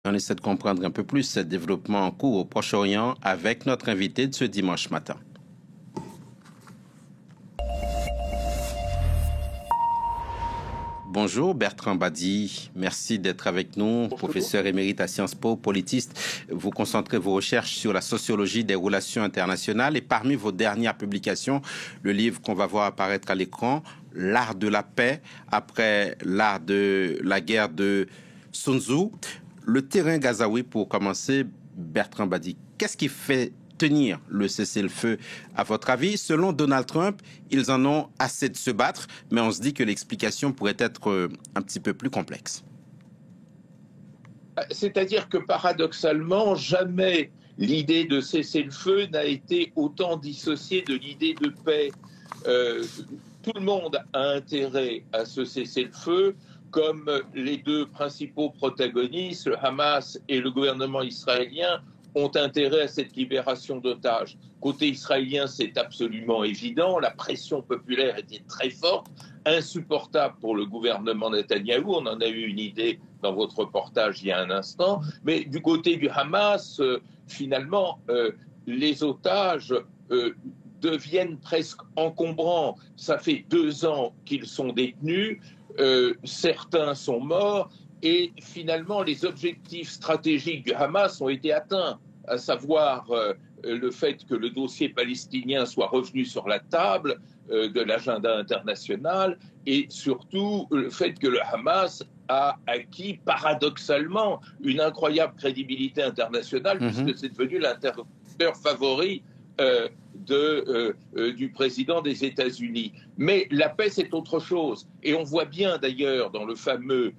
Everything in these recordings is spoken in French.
On essaie de comprendre un peu plus ce développement en cours au Proche-Orient avec notre invité de ce dimanche matin. Bonjour Bertrand Badi, merci d'être avec nous, Bonjour. Professeur émérite à Sciences Po, politiste. Vous concentrez vos recherches sur la sociologie des relations internationales et parmi vos dernières publications, le livre qu'on va voir apparaître à l'écran, L'art de la paix, après l'art de la guerre de Sun Tzu. Le terrain gazaoui, pour commencer, Bertrand Badi, qu'est-ce qui fait tenir le cessez-le-feu, à votre avis? Selon Donald Trump, ils en ont assez de se battre, mais on se dit que l'explication pourrait être un petit peu plus complexe. C'est-à-dire que paradoxalement, jamais l'idée de cessez-le-feu n'a été autant dissociée de l'idée de paix. Tout le monde a intérêt à ce cessez-le-feu, comme les deux principaux protagonistes, le Hamas et le gouvernement israélien, ont intérêt à cette libération d'otages. Côté israélien, c'est absolument évident. La pression populaire était très forte, insupportable pour le gouvernement Netanyahou. On en a eu une idée dans votre reportage il y a un instant. Mais du côté du Hamas, finalement, les otages deviennent presque encombrants. Ça fait 2 ans qu'ils sont détenus. Certains sont morts. Et finalement, les objectifs stratégiques du Hamas ont été atteints, à savoir le fait que le dossier palestinien soit revenu sur la table de l'agenda international et surtout le fait que le Hamas a acquis paradoxalement une incroyable crédibilité internationale puisque c'est devenu l'interlocuteur favori du président des États-Unis. Mais la paix, c'est autre chose. Et on voit bien d'ailleurs dans le fameux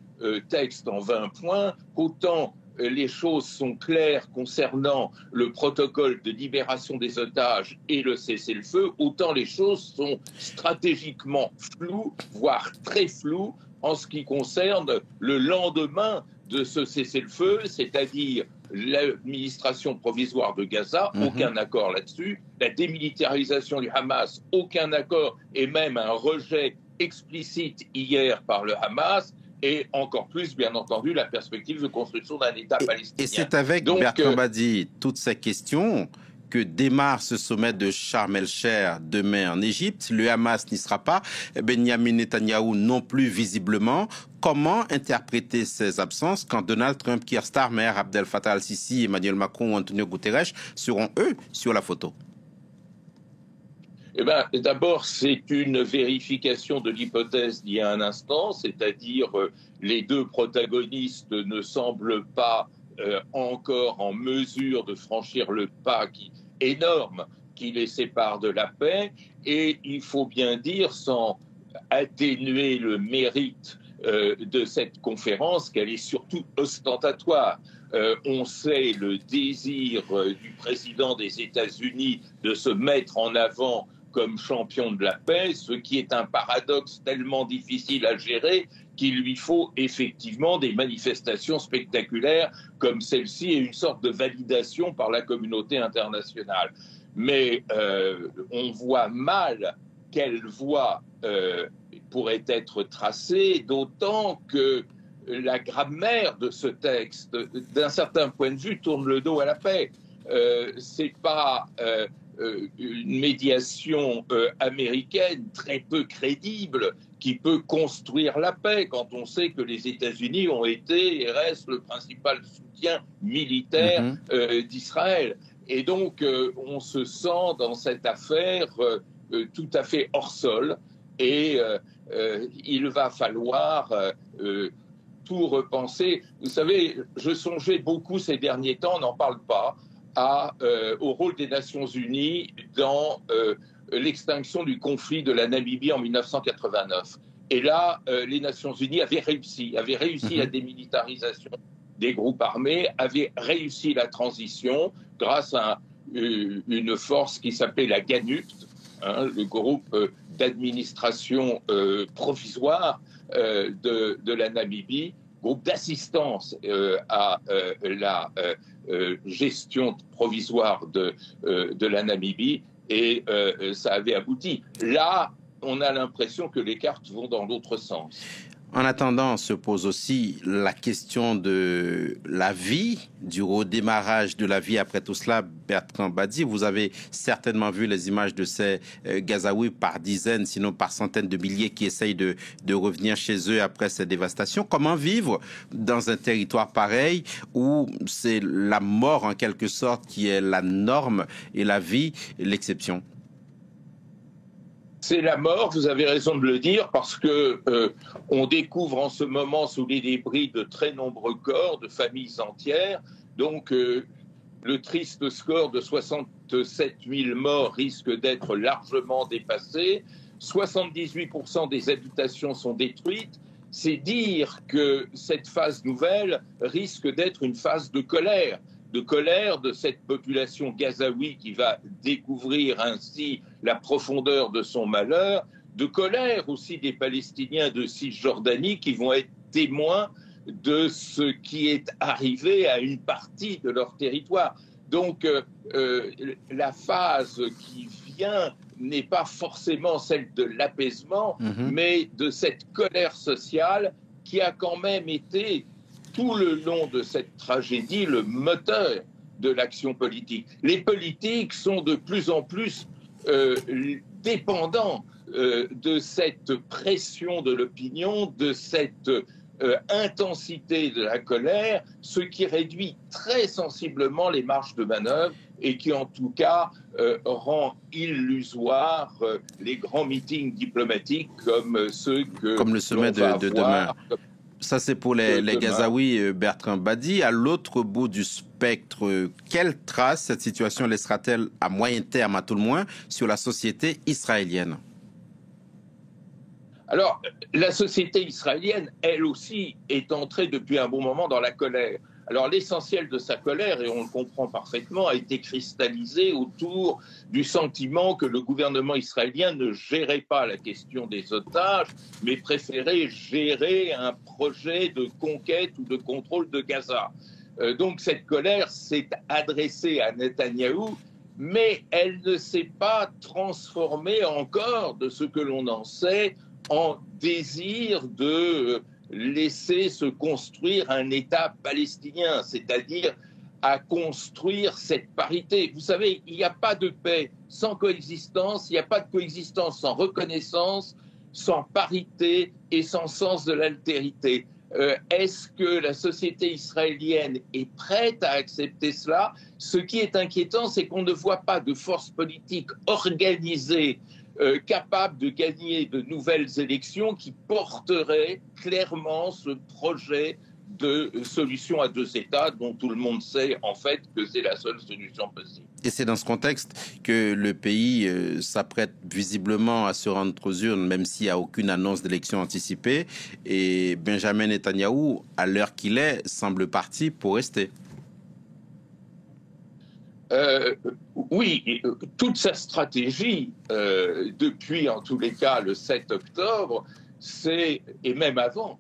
texte en 20 points qu'autant les choses sont claires concernant le protocole de libération des otages et le cessez-le-feu, autant les choses sont stratégiquement floues, voire très floues, en ce qui concerne le lendemain de ce cessez-le-feu, c'est-à-dire l'administration provisoire de Gaza, aucun accord là-dessus, la démilitarisation du Hamas, aucun accord, et même un rejet explicite hier par le Hamas, et encore plus, bien entendu, la perspective de construction d'un État palestinien. Et c'est avec Bertrand Badi toutes ces questions que démarre ce sommet de Sharm el-Sheikh demain en Égypte. Le Hamas n'y sera pas, Benjamin Netanyahou non plus visiblement. Comment interpréter ces absences quand Donald Trump, Keir Starmer, Abdel Fattah al-Sisi, Emmanuel Macron ou Antonio Guterres seront eux sur la photo? Eh bien, d'abord, c'est une vérification de l'hypothèse d'il y a un instant, c'est-à-dire les deux protagonistes ne semblent pas encore en mesure de franchir le pas énorme qui les sépare de la paix. Et il faut bien dire, sans atténuer le mérite de cette conférence, qu'elle est surtout ostentatoire. On sait le désir du président des États-Unis de se mettre en avant comme champion de la paix, ce qui est un paradoxe tellement difficile à gérer qu'il lui faut effectivement des manifestations spectaculaires comme celle-ci et une sorte de validation par la communauté internationale. Mais on voit mal quelle voie pourrait être tracée, d'autant que la grammaire de ce texte, d'un certain point de vue, tourne le dos à la paix. C'est pas une médiation américaine très peu crédible qui peut construire la paix quand on sait que les États-Unis ont été et restent le principal soutien militaire d'Israël. Et donc, on se sent dans cette affaire tout à fait hors sol et il va falloir tout repenser. Vous savez, je songeais beaucoup ces derniers temps, on n'en parle pas, au rôle des Nations Unies dans l'extinction du conflit de la Namibie en 1989. Et là, les Nations Unies avaient réussi la démilitarisation des groupes armés, avaient réussi la transition grâce à une force qui s'appelait la GANUPT, le groupe d'administration provisoire de la Namibie, groupe d'assistance à la gestion provisoire de la Namibie, et ça avait abouti. Là, on a l'impression que les cartes vont dans l'autre sens. En attendant, se pose aussi la question de la vie, du redémarrage de la vie après tout cela. Bertrand Badi, vous avez certainement vu les images de ces Gazaouis par dizaines, sinon par centaines de milliers qui essayent de revenir chez eux après ces dévastations. Comment vivre dans un territoire pareil où c'est la mort en quelque sorte qui est la norme et la vie l'exception? C'est la mort, vous avez raison de le dire, parce que on découvre en ce moment sous les débris de très nombreux corps, de familles entières. Donc le triste score de 67 000 morts risque d'être largement dépassé. 78% des habitations sont détruites. C'est dire que cette phase nouvelle risque d'être une phase de colère de cette population gazaoui qui va découvrir ainsi la profondeur de son malheur, de colère aussi des Palestiniens de Cisjordanie qui vont être témoins de ce qui est arrivé à une partie de leur territoire. Donc la phase qui vient n'est pas forcément celle de l'apaisement, mais de cette colère sociale qui a quand même été tout le long de cette tragédie le moteur de l'action politique. Les politiques sont de plus en plus dépendants de cette pression de l'opinion, de cette intensité de la colère, ce qui réduit très sensiblement les marges de manœuvre et qui en tout cas rend illusoire les grands meetings diplomatiques comme ceux que comme le sommet de demain. Ça, c'est pour les Gazaouis, Bertrand Badi. À l'autre bout du spectre, quelle trace cette situation laissera-t-elle à moyen terme, à tout le moins, sur la société israélienne? Alors, la société israélienne, elle aussi, est entrée depuis un bon moment dans la colère. Alors, l'essentiel de sa colère, et on le comprend parfaitement, a été cristallisé autour du sentiment que le gouvernement israélien ne gérait pas la question des otages, mais préférait gérer un projet de conquête ou de contrôle de Gaza. Donc, cette colère s'est adressée à Netanyahou, mais elle ne s'est pas transformée encore, de ce que l'on en sait, en désir de laisser se construire un État palestinien, c'est-à-dire à construire cette parité. Vous savez, il n'y a pas de paix sans coexistence, il n'y a pas de coexistence sans reconnaissance, sans parité et sans sens de l'altérité. Est-ce que la société israélienne est prête à accepter cela? Ce qui est inquiétant, c'est qu'on ne voit pas de force politique organisée capable de gagner de nouvelles élections qui porteraient clairement ce projet de solution à deux États dont tout le monde sait en fait que c'est la seule solution possible. Et c'est dans ce contexte que le pays s'apprête visiblement à se rendre aux urnes, même s'il n'y a aucune annonce d'élection anticipée. Et Benjamin Netanyahou, à l'heure qu'il est, semble parti pour rester. Oui, toute sa stratégie, depuis en tous les cas le 7 octobre, et même avant,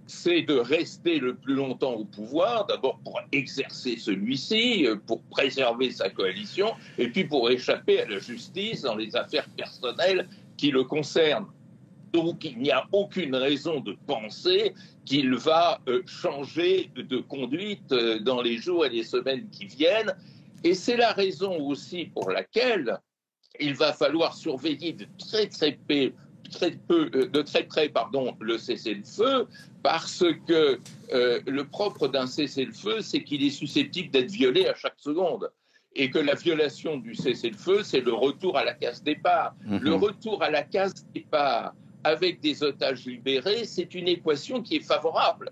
c'est de rester le plus longtemps au pouvoir, d'abord pour exercer celui-ci, pour préserver sa coalition, et puis pour échapper à la justice dans les affaires personnelles qui le concernent. Donc il n'y a aucune raison de penser qu'il va changer de conduite dans les jours et les semaines qui viennent. Et c'est la raison aussi pour laquelle il va falloir surveiller de très près le cessez-le-feu, parce que le propre d'un cessez-le-feu, c'est qu'il est susceptible d'être violé à chaque seconde. Et que la violation du cessez-le-feu, c'est le retour à la case départ. Le retour à la case départ avec des otages libérés, c'est une équation qui est favorable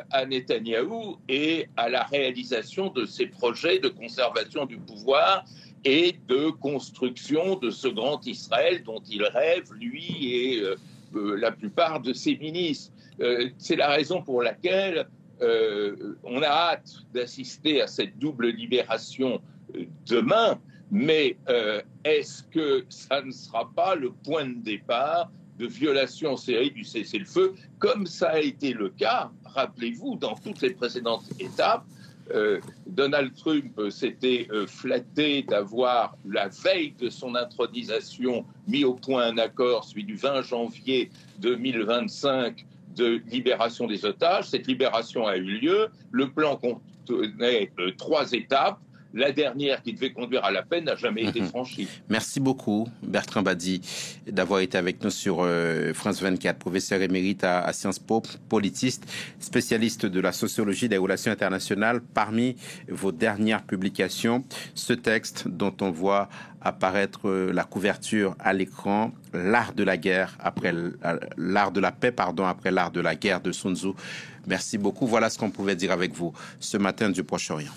à Netanyahou et à la réalisation de ses projets de conservation du pouvoir et de construction de ce grand Israël dont il rêve, lui et la plupart de ses ministres. C'est la raison pour laquelle on a hâte d'assister à cette double libération demain, mais est-ce que ça ne sera pas le point de départ de violation en série du cessez-le-feu, comme ça a été le cas, rappelez-vous, dans toutes les précédentes étapes. Donald Trump s'était flatté d'avoir, la veille de son intronisation, mis au point un accord, celui du 20 janvier 2025, de libération des otages. Cette libération a eu lieu. Le plan contenait 3 étapes. La dernière, qui devait conduire à la paix, n'a jamais été franchie. Merci beaucoup, Bertrand Badi, d'avoir été avec nous sur France 24, professeur émérite à Sciences Po, politiste, spécialiste de la sociologie des relations internationales. Parmi vos dernières publications, ce texte dont on voit apparaître la couverture à l'écran, l'art de la guerre après l'art de la paix, après l'art de la guerre de Sun Tzu. Merci beaucoup. Voilà ce qu'on pouvait dire avec vous ce matin du Proche-Orient.